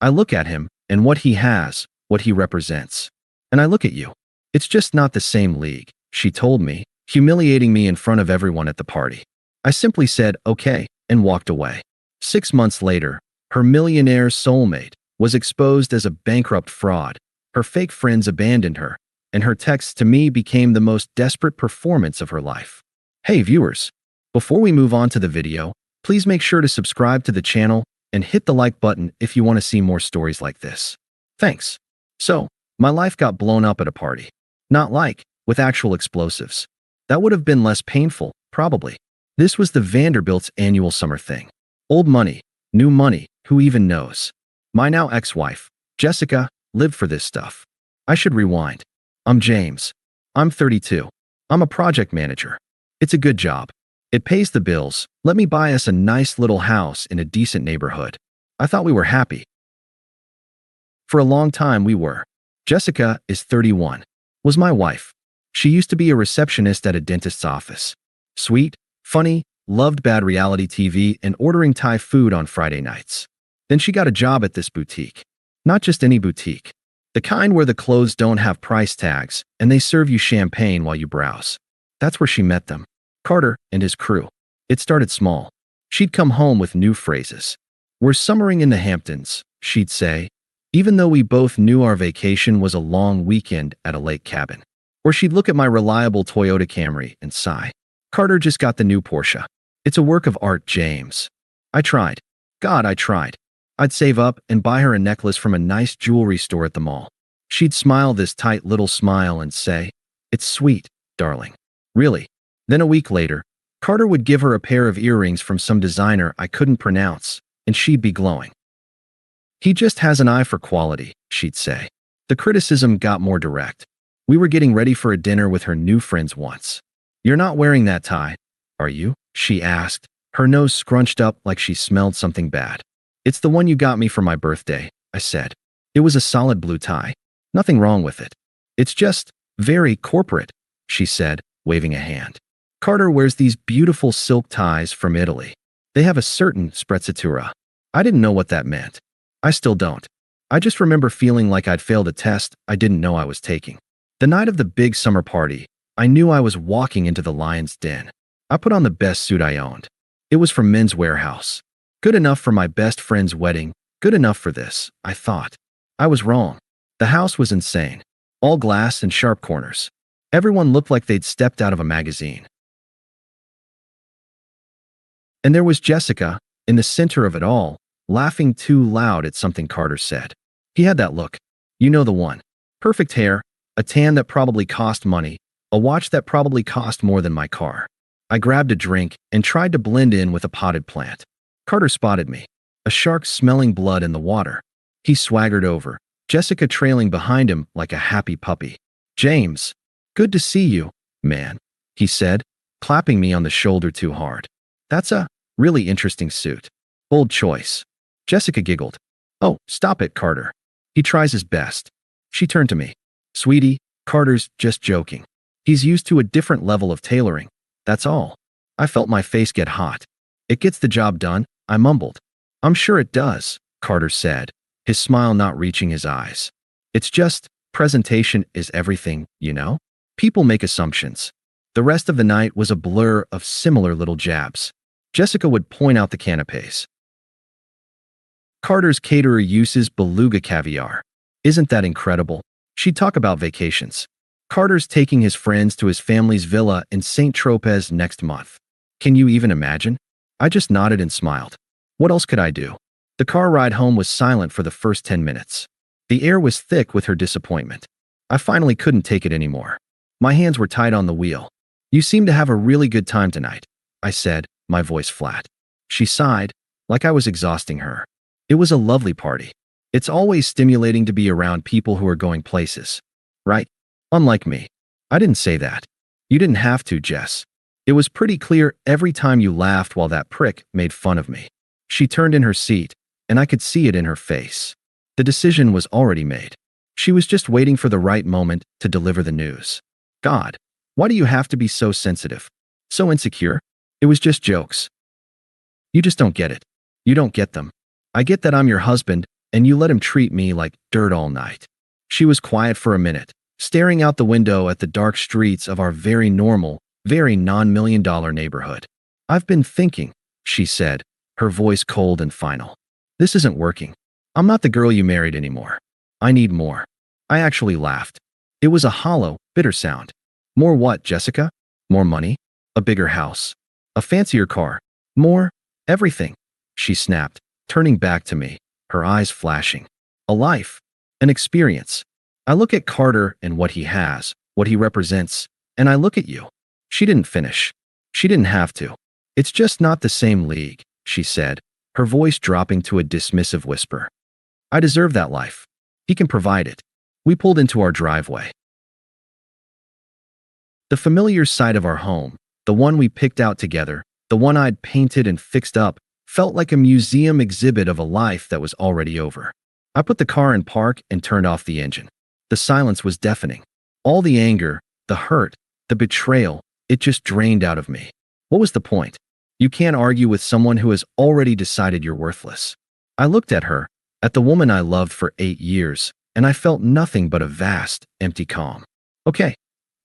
I look at him and what he has, what he represents. And I look at you. It's just not the same league, she told me, humiliating me in front of everyone at the party. I simply said, okay, and walked away. 6 months later, her millionaire soulmate was exposed as a bankrupt fraud. Her fake friends abandoned her, and her texts to me became the most desperate performance of her life. Hey viewers, before we move on to the video, please make sure to subscribe to the channel and hit the like button if you want to see more stories like this. Thanks. So, my life got blown up at a party. Not like, with actual explosives. That would have been less painful, probably. This was the Vanderbilt's annual summer thing. Old money, new money, who even knows? My now ex-wife, Jessica, lived for this stuff. I should rewind. I'm James. I'm 32. I'm a project manager. It's a good job. It pays the bills. Let me buy us a nice little house in a decent neighborhood. I thought we were happy. For a long time we were. Jessica is 31. Was my wife. She used to be a receptionist at a dentist's office. Sweet, funny, loved bad reality TV and ordering Thai food on Friday nights. Then she got a job at this boutique. Not just any boutique. The kind where the clothes don't have price tags and they serve you champagne while you browse. That's where she met them. Carter and his crew. It started small. She'd come home with new phrases. We're summering in the Hamptons, she'd say, even though we both knew our vacation was a long weekend at a lake cabin. Or she'd look at my reliable Toyota Camry and sigh. Carter just got the new Porsche. It's a work of art, James. I tried. God, I tried. I'd save up and buy her a necklace from a nice jewelry store at the mall. She'd smile this tight little smile and say, "It's sweet, darling." Really. Then a week later, Carter would give her a pair of earrings from some designer I couldn't pronounce, and she'd be glowing. He just has an eye for quality, she'd say. The criticism got more direct. We were getting ready for a dinner with her new friends once. "You're not wearing that tie, are you?" she asked, her nose scrunched up like she smelled something bad. "It's the one you got me for my birthday," I said. It was a solid blue tie. Nothing wrong with it. "It's just very corporate," she said, waving a hand. Carter wears these beautiful silk ties from Italy. They have a certain sprezzatura. I didn't know what that meant. I still don't. I just remember feeling like I'd failed a test I didn't know I was taking. The night of the big summer party, I knew I was walking into the lion's den. I put on the best suit I owned. It was from Men's Warehouse. Good enough for my best friend's wedding, good enough for this, I thought. I was wrong. The house was insane. All glass and sharp corners. Everyone looked like they'd stepped out of a magazine. And there was Jessica, in the center of it all, laughing too loud at something Carter said. He had that look. You know the one. Perfect hair, a tan that probably cost money, a watch that probably cost more than my car. I grabbed a drink and tried to blend in with a potted plant. Carter spotted me. A shark smelling blood in the water. He swaggered over, Jessica trailing behind him like a happy puppy. "James, good to see you, man," he said, clapping me on the shoulder too hard. "That's a really interesting suit. Bold choice." Jessica giggled. "Oh, stop it, Carter." He tries his best. She turned to me. "Sweetie, Carter's just joking. He's used to a different level of tailoring. That's all." I felt my face get hot. "It gets the job done," I mumbled. "I'm sure it does," Carter said, his smile not reaching his eyes. "It's just, presentation is everything, you know? People make assumptions." The rest of the night was a blur of similar little jabs. Jessica would point out the canapes. "Carter's caterer uses beluga caviar. Isn't that incredible?" She'd talk about vacations. "Carter's taking his friends to his family's villa in St. Tropez next month. Can you even imagine?" I just nodded and smiled. What else could I do? The car ride home was silent for the first 10 minutes. The air was thick with her disappointment. I finally couldn't take it anymore. My hands were tied on the wheel. "You seem to have a really good time tonight," I said, my voice flat. She sighed, like I was exhausting her. "It was a lovely party. It's always stimulating to be around people who are going places. Right? Unlike me." I didn't say that. "You didn't have to, Jess. It was pretty clear every time you laughed while that prick made fun of me." She turned in her seat, and I could see it in her face. The decision was already made. She was just waiting for the right moment to deliver the news. God, why do you have to be so sensitive? So insecure? It was just jokes. You just don't get it. You don't get them. I get that I'm your husband, and you let him treat me like dirt all night." She was quiet for a minute, staring out the window at the dark streets of our very normal, very non-million-dollar neighborhood. "I've been thinking," she said, her voice cold and final. "This isn't working. I'm not the girl you married anymore. I need more." I actually laughed. It was a hollow, bitter sound. "More what, Jessica? More money? A bigger house? A fancier car? More? Everything," she snapped, turning back to me, her eyes flashing. "A life. An experience. I look at Carter and what he has, what he represents, and I look at you." She didn't finish. She didn't have to. "It's just not the same league," she said, her voice dropping to a dismissive whisper. "I deserve that life. He can provide it." We pulled into our driveway. The familiar side of our home, the one we picked out together, the one I'd painted and fixed up, felt like a museum exhibit of a life that was already over. I put the car in park and turned off the engine. The silence was deafening. All the anger, the hurt, the betrayal, it just drained out of me. What was the point? You can't argue with someone who has already decided you're worthless. I looked at her, at the woman I loved for 8 years, and I felt nothing but a vast, empty calm. "Okay,"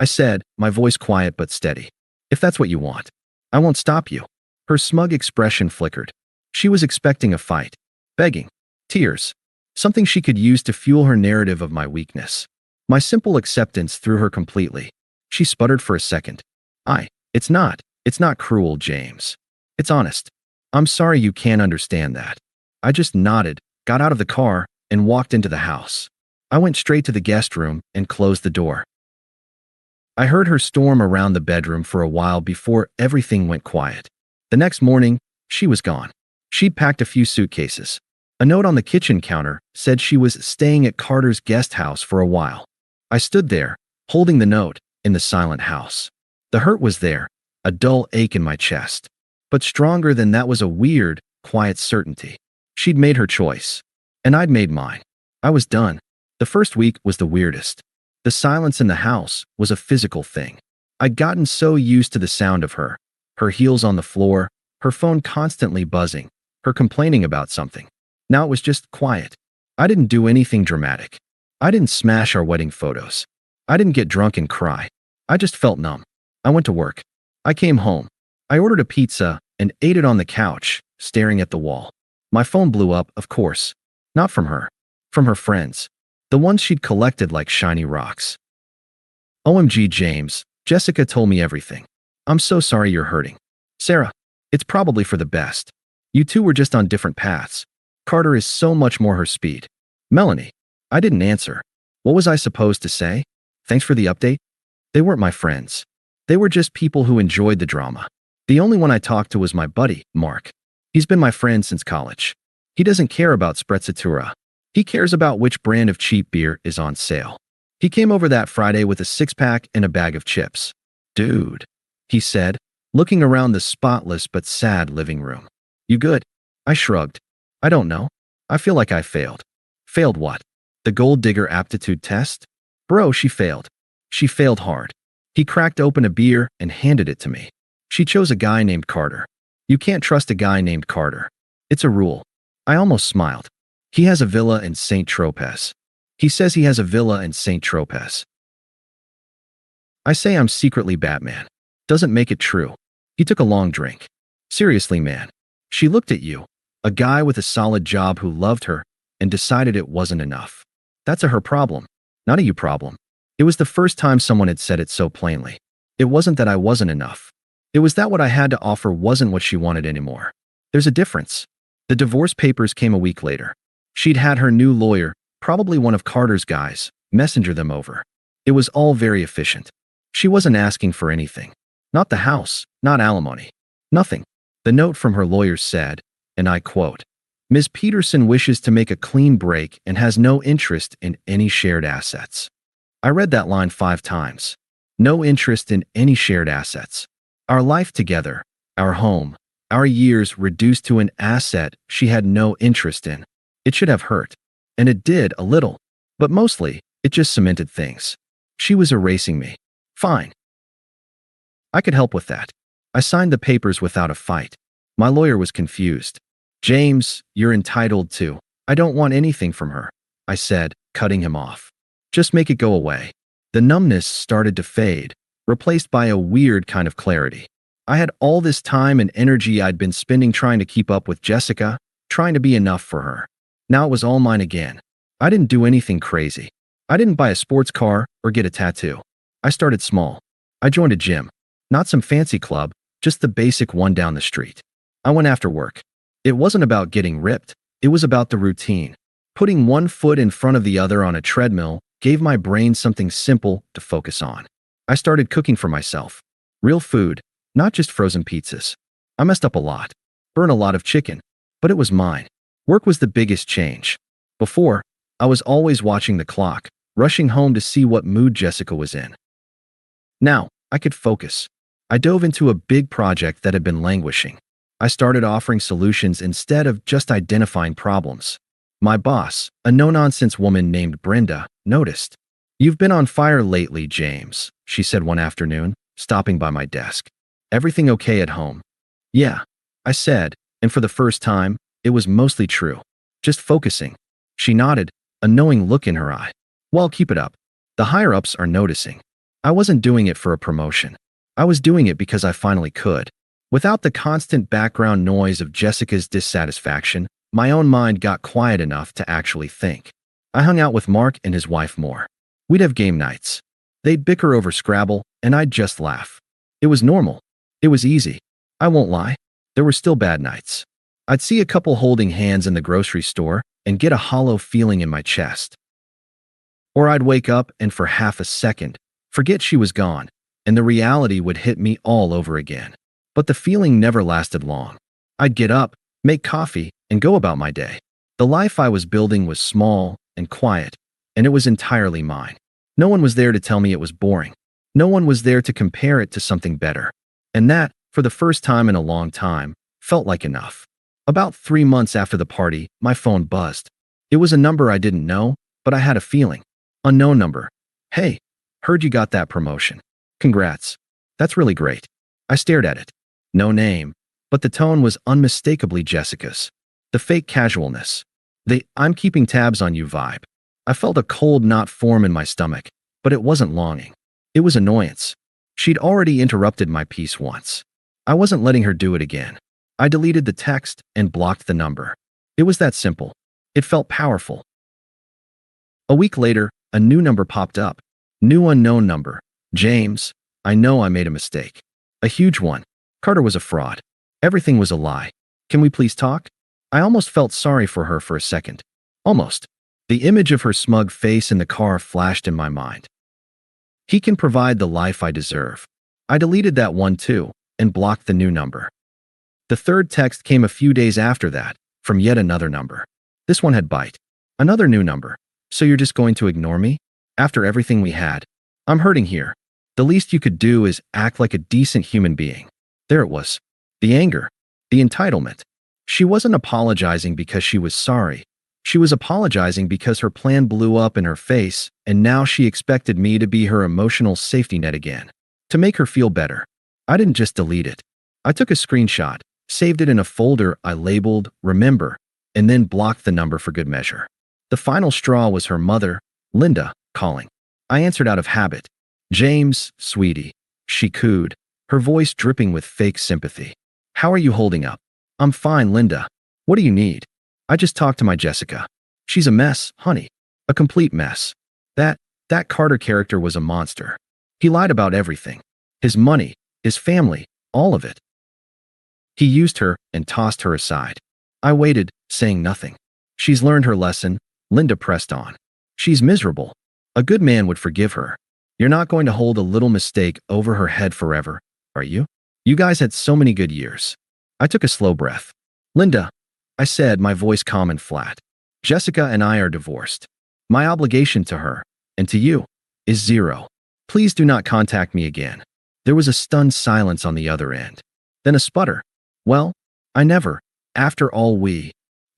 I said, my voice quiet but steady. "If that's what you want, I won't stop you." Her smug expression flickered. She was expecting a fight, begging, tears, something she could use to fuel her narrative of my weakness. My simple acceptance threw her completely. She sputtered for a second. It's not cruel, James. It's honest. I'm sorry you can't understand that." I just nodded, got out of the car, and walked into the house. I went straight to the guest room and closed the door. I heard her storm around the bedroom for a while before everything went quiet. The next morning, she was gone. She'd packed a few suitcases. A note on the kitchen counter said she was staying at Carter's guest house for a while. I stood there, holding the note, in the silent house. The hurt was there, a dull ache in my chest. But stronger than that was a weird, quiet certainty. She'd made her choice, and I'd made mine. I was done. The first week was the weirdest. The silence in the house was a physical thing. I'd gotten so used to the sound of her heels on the floor, her phone constantly buzzing, her complaining about something. Now it was just quiet. I didn't do anything dramatic. I didn't smash our wedding photos. I didn't get drunk and cry. I just felt numb. I went to work. I came home. I ordered a pizza and ate it on the couch, staring at the wall. My phone blew up, of course. Not from her. From her friends. The ones she'd collected like shiny rocks. "OMG, James, Jessica told me everything. I'm so sorry you're hurting. Sarah, it's probably for the best. You two were just on different paths. Carter is so much more her speed." "Melanie." I didn't answer. What was I supposed to say? "Thanks for the update." They weren't my friends. They were just people who enjoyed the drama. The only one I talked to was my buddy, Mark. He's been my friend since college. He doesn't care about Sprezzatura. He cares about which brand of cheap beer is on sale. He came over that Friday with a 6-pack and a bag of chips. "Dude," he said, looking around the spotless but sad living room. "You good?" I shrugged. "I don't know. I feel like I failed." "Failed what? The gold digger aptitude test?" "Bro, she failed. She failed hard." He cracked open a beer and handed it to me. "She chose a guy named Carter. You can't trust a guy named Carter. It's a rule." I almost smiled. "He has a villa in St. Tropez. He says he has a villa in St. Tropez. I say I'm secretly Batman. Doesn't make it true." He took a long drink. "Seriously, man. She looked at you, a guy with a solid job who loved her, and decided it wasn't enough. That's her problem, not a you problem." It was the first time someone had said it so plainly. It wasn't that I wasn't enough. It was that what I had to offer wasn't what she wanted anymore. There's a difference. The divorce papers came a week later. She'd had her new lawyer, probably one of Carter's guys, messenger them over. It was all very efficient. She wasn't asking for anything. Not the house, not alimony. Nothing. The note from her lawyer said, and I quote, "Ms. Peterson wishes to make a clean break and has no interest in any shared assets." I read that line 5 times. No interest in any shared assets. Our life together, our home, our years reduced to an asset she had no interest in. It should have hurt. And it did, a little. But mostly, it just cemented things. She was erasing me. Fine. I could help with that. I signed the papers without a fight. My lawyer was confused. "James, you're entitled to." I don't want anything from her, I said, cutting him off. Just make it go away. The numbness started to fade, replaced by a weird kind of clarity. I had all this time and energy I'd been spending trying to keep up with Jessica, trying to be enough for her. Now it was all mine again. I didn't do anything crazy. I didn't buy a sports car or get a tattoo. I started small. I joined a gym. Not some fancy club, just the basic one down the street. I went after work. It wasn't about getting ripped. It was about the routine. Putting one foot in front of the other on a treadmill gave my brain something simple to focus on. I started cooking for myself. Real food, not just frozen pizzas. I messed up a lot. Burned a lot of chicken. But it was mine. Work was the biggest change. Before, I was always watching the clock, rushing home to see what mood Jessica was in. Now, I could focus. I dove into a big project that had been languishing. I started offering solutions instead of just identifying problems. My boss, a no-nonsense woman named Brenda, noticed. "You've been on fire lately, James," she said one afternoon, stopping by my desk. "Everything okay at home?" "Yeah," I said, and for the first time, it was mostly true. "Just focusing." She nodded, a knowing look in her eye. "Well, keep it up. The higher-ups are noticing." I wasn't doing it for a promotion. I was doing it because I finally could. Without the constant background noise of Jessica's dissatisfaction, my own mind got quiet enough to actually think. I hung out with Mark and his wife more. We'd have game nights. They'd bicker over Scrabble, and I'd just laugh. It was normal. It was easy. I won't lie. There were still bad nights. I'd see a couple holding hands in the grocery store and get a hollow feeling in my chest. Or I'd wake up and for half a second, forget she was gone, and the reality would hit me all over again. But the feeling never lasted long. I'd get up, make coffee, and go about my day. The life I was building was small and quiet, and it was entirely mine. No one was there to tell me it was boring. No one was there to compare it to something better. And that, for the first time in a long time, felt like enough. About 3 months after the party, my phone buzzed. It was a number I didn't know, but I had a feeling. Unknown number. "Hey, heard you got that promotion. Congrats. That's really great." I stared at it. No name, but the tone was unmistakably Jessica's. The fake casualness. The "I'm keeping tabs on you" vibe. I felt a cold knot form in my stomach, but it wasn't longing. It was annoyance. She'd already interrupted my peace once. I wasn't letting her do it again. I deleted the text and blocked the number. It was that simple. It felt powerful. A week later, a new number popped up. New unknown number. "James, I know I made a mistake. A huge one. Carter was a fraud. Everything was a lie. Can we please talk?" I almost felt sorry for her for a second. Almost. The image of her smug face in the car flashed in my mind. He can provide the life I deserve. I deleted that one too, and blocked the new number. The third text came a few days after that, from yet another number. This one had bite. Another new number. "So you're just going to ignore me? After everything we had? I'm hurting here. The least you could do is act like a decent human being." There it was. The anger. The entitlement. She wasn't apologizing because she was sorry. She was apologizing because her plan blew up in her face, and now she expected me to be her emotional safety net again. To make her feel better. I didn't just delete it. I took a screenshot, saved it in a folder I labeled "Remember," and then blocked the number for good measure. The final straw was her mother, Linda, calling. I answered out of habit. "James, sweetie," she cooed, her voice dripping with fake sympathy. "How are you holding up?" "I'm fine, Linda. What do you need?" "I just talked to my Jessica. She's a mess, honey. A complete mess. That Carter character was a monster. He lied about everything. His money, his family, all of it. He used her and tossed her aside." I waited, saying nothing. "She's learned her lesson," Linda pressed on. "She's miserable. A good man would forgive her. You're not going to hold a little mistake over her head forever, are you? You guys had so many good years." I took a slow breath. "Linda," I said, my voice calm and flat. "Jessica and I are divorced. My obligation to her, and to you, is zero. Please do not contact me again." There was a stunned silence on the other end. Then a sputter. "Well, I never. After all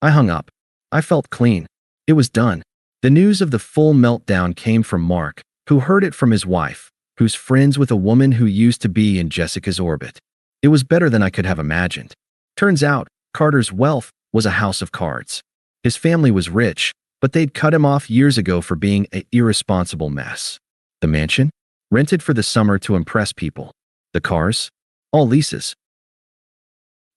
I hung up. I felt clean. It was done. The news of the full meltdown came from Mark, who heard it from his wife, who's friends with a woman who used to be in Jessica's orbit. It was better than I could have imagined. Turns out, Carter's wealth was a house of cards. His family was rich, but they'd cut him off years ago for being an irresponsible mess. The mansion? Rented for the summer to impress people. The cars? All leases.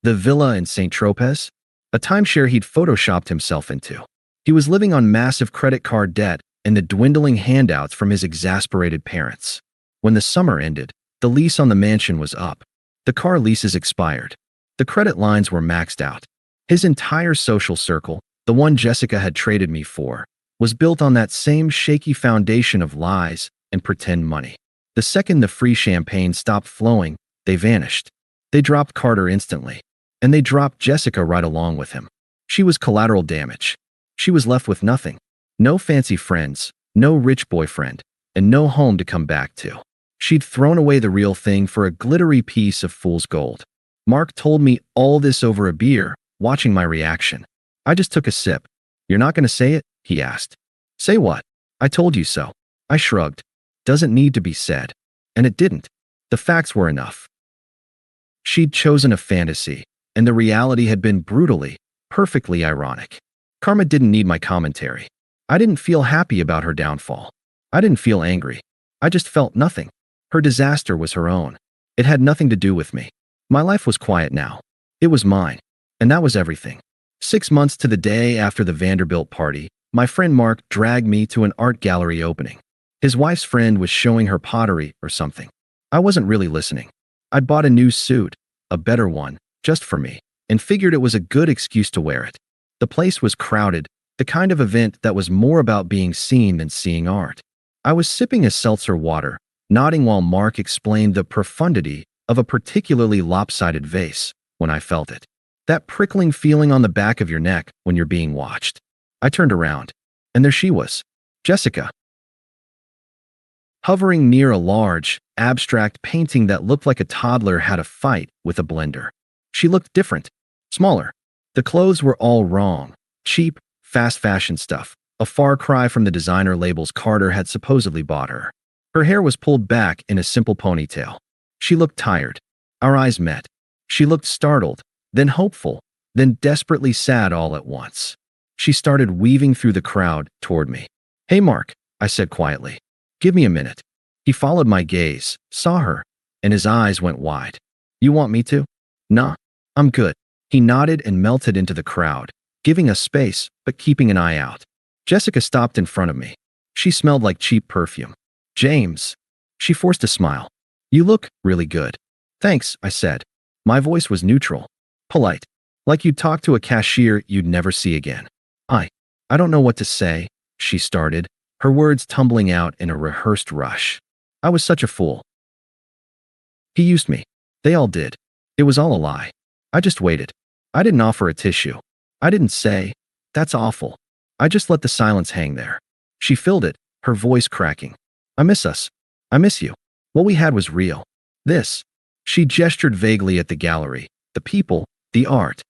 The villa in St. Tropez? A timeshare he'd photoshopped himself into. He was living on massive credit card debt and the dwindling handouts from his exasperated parents. When the summer ended, the lease on the mansion was up. The car leases expired. The credit lines were maxed out. His entire social circle, the one Jessica had traded me for, was built on that same shaky foundation of lies and pretend money. The second the free champagne stopped flowing, they vanished. They dropped Carter instantly, and they dropped Jessica right along with him. She was collateral damage. She was left with nothing. No fancy friends, no rich boyfriend, and no home to come back to. She'd thrown away the real thing for a glittery piece of fool's gold. Mark told me all this over a beer, watching my reaction. I just took a sip. "You're not going to say it?" he asked. "Say what?" "I told you so." I shrugged. "Doesn't need to be said." And it didn't. The facts were enough. She'd chosen a fantasy, and the reality had been brutally, perfectly ironic. Karma didn't need my commentary. I didn't feel happy about her downfall. I didn't feel angry. I just felt nothing. Her disaster was her own. It had nothing to do with me. My life was quiet now. It was mine. And that was everything. 6 months to the day after the Vanderbilt party, my friend Mark dragged me to an art gallery opening. His wife's friend was showing her pottery or something. I wasn't really listening. I'd bought a new suit, a better one, just for me, and figured it was a good excuse to wear it. The place was crowded, the kind of event that was more about being seen than seeing art. I was sipping a seltzer water, nodding while Mark explained the profundity of a particularly lopsided vase, when I felt it. That prickling feeling on the back of your neck when you're being watched. I turned around, and there she was, Jessica, hovering near a large, abstract painting that looked like a toddler had a fight with a blender. She looked different, smaller. The clothes were all wrong, cheap, fast fashion stuff, a far cry from the designer labels Carter had supposedly bought her. Her hair was pulled back in a simple ponytail. She looked tired. Our eyes met. She looked startled, then hopeful, then desperately sad all at once. She started weaving through the crowd toward me. "Hey, Mark," I said quietly. "Give me a minute." He followed my gaze, saw her, and his eyes went wide. "You want me to?" "Nah, I'm good." He nodded and melted into the crowd, giving us space, but keeping an eye out. Jessica stopped in front of me. She smelled like cheap perfume. "James." She forced a smile. "You look really good." "Thanks," I said. My voice was neutral, polite, like you'd talk to a cashier you'd never see again. I don't know what to say," she started, her words tumbling out in a rehearsed rush. "I was such a fool. He used me. They all did. It was all a lie. I just waited. I didn't offer a tissue. I didn't say, 'That's awful.' I just let the silence hang there." She filled it, her voice cracking. "I miss us. I miss you. What we had was real. This." She gestured vaguely at the gallery, the people, the art.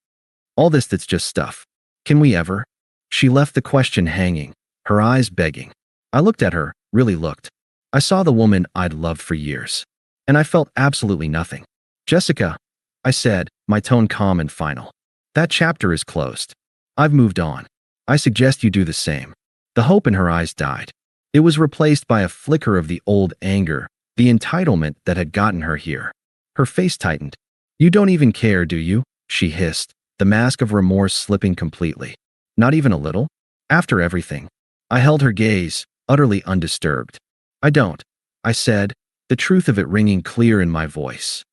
"All this that's just stuff. Can we ever?" She left the question hanging, her eyes begging. I looked at her, really looked. I saw the woman I'd loved for years. And I felt absolutely nothing. "Jessica," I said, my tone calm and final. "That chapter is closed. I've moved on. I suggest you do the same." The hope in her eyes died. It was replaced by a flicker of the old anger, the entitlement that had gotten her here. Her face tightened. "You don't even care, do you?" she hissed, the mask of remorse slipping completely. "Not even a little?" After everything. I held her gaze, utterly undisturbed. "I don't," I said, the truth of it ringing clear in my voice.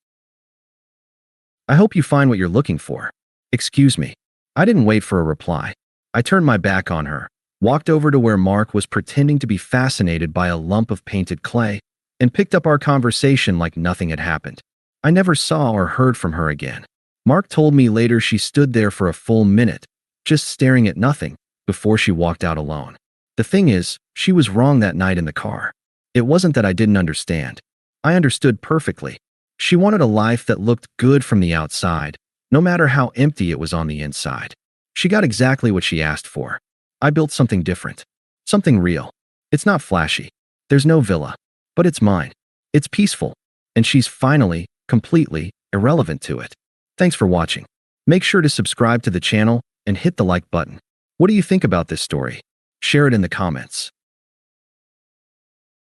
"I hope you find what you're looking for." "Excuse me." I didn't wait for a reply. I turned my back on her, walked over to where Mark was pretending to be fascinated by a lump of painted clay, and picked up our conversation like nothing had happened. I never saw or heard from her again. Mark told me later she stood there for a full minute, just staring at nothing, before she walked out alone. The thing is, she was wrong that night in the car. It wasn't that I didn't understand. I understood perfectly. She wanted a life that looked good from the outside, no matter how empty it was on the inside. She got exactly what she asked for. I built something different. Something real. It's not flashy. There's no villa. But it's mine. It's peaceful. And she's finally, completely, irrelevant to it. Thanks for watching. Make sure to subscribe to the channel and hit the like button. What do you think about this story? Share it in the comments.